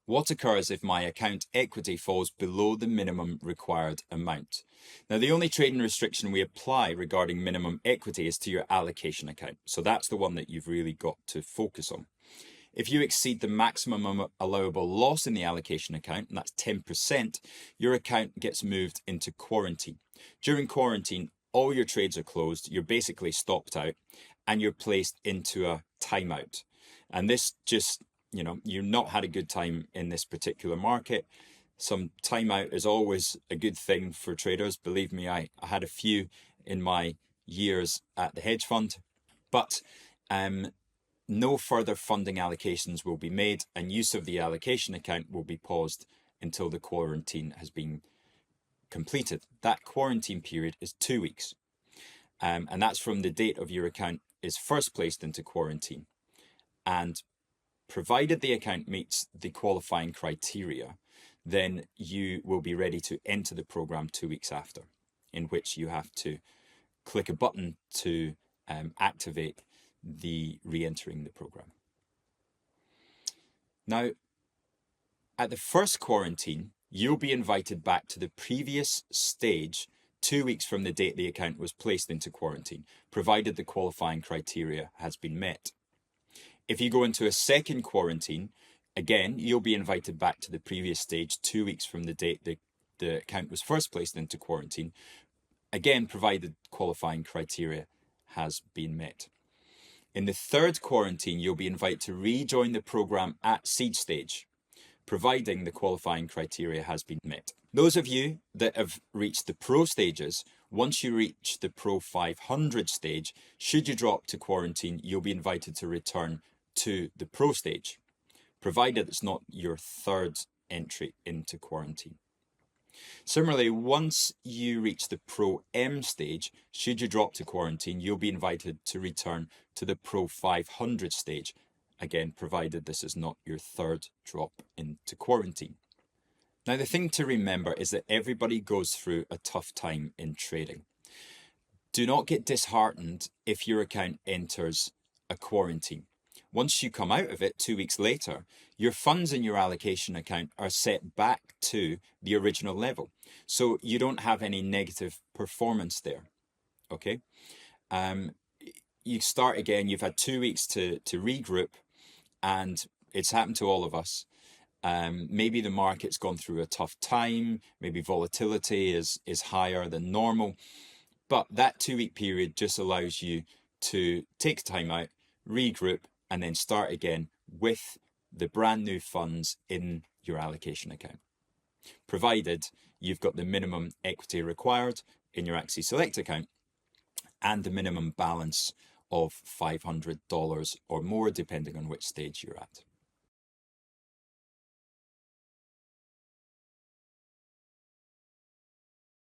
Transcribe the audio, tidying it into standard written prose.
What occurs if my account equity falls below the minimum required amount? Now, the only trading restriction we apply regarding minimum equity is to your allocation account. So that's the one that you've really got to focus on. If you exceed the maximum allowable loss in the allocation account, and that's 10%, your account gets moved into quarantine. During quarantine, all your trades are closed, you're basically stopped out, and you're placed into a timeout. And this just, you've not had a good time in this particular market. Some timeout is always a good thing for traders. Believe me, I had a few in my years at the hedge fund, but no further funding allocations will be made, and use of the allocation account will be paused until the quarantine has been completed. That quarantine period is 2 weeks, and that's from the date of your account is first placed into quarantine. And provided the account meets the qualifying criteria, then you will be ready to enter the program 2 weeks after, in which you have to click a button to activate the re-entering the program. Now, at the first quarantine, you'll be invited back to the previous stage 2 weeks from the date the account was placed into quarantine, provided the qualifying criteria has been met. If you go into a second quarantine, again, you'll be invited back to the previous stage 2 weeks from the date the account was first placed into quarantine, again, provided qualifying criteria has been met. In the third quarantine, you'll be invited to rejoin the program at seed stage, providing the qualifying criteria has been met. Those of you that have reached the pro stages, once you reach the pro 500 stage, should you drop to quarantine, you'll be invited to return to the pro stage, provided it's not your third entry into quarantine. Similarly, once you reach the Pro M stage, should you drop to quarantine, you'll be invited to return to the Pro 500 stage, again, provided this is not your third drop into quarantine. Now, the thing to remember is that everybody goes through a tough time in trading. Do not get disheartened if your account enters a quarantine. Once you come out of it 2 weeks later, your funds in your allocation account are set back to the original level. So you don't have any negative performance there, okay? You start again, you've had 2 weeks to regroup, and it's happened to all of us. Maybe the market's gone through a tough time, maybe volatility is higher than normal, but that 2 week period just allows you to take time out, regroup, and then start again with the brand new funds in your allocation account, provided you've got the minimum equity required in your Axi Select account and the minimum balance of $500 or more, depending on which stage you're at.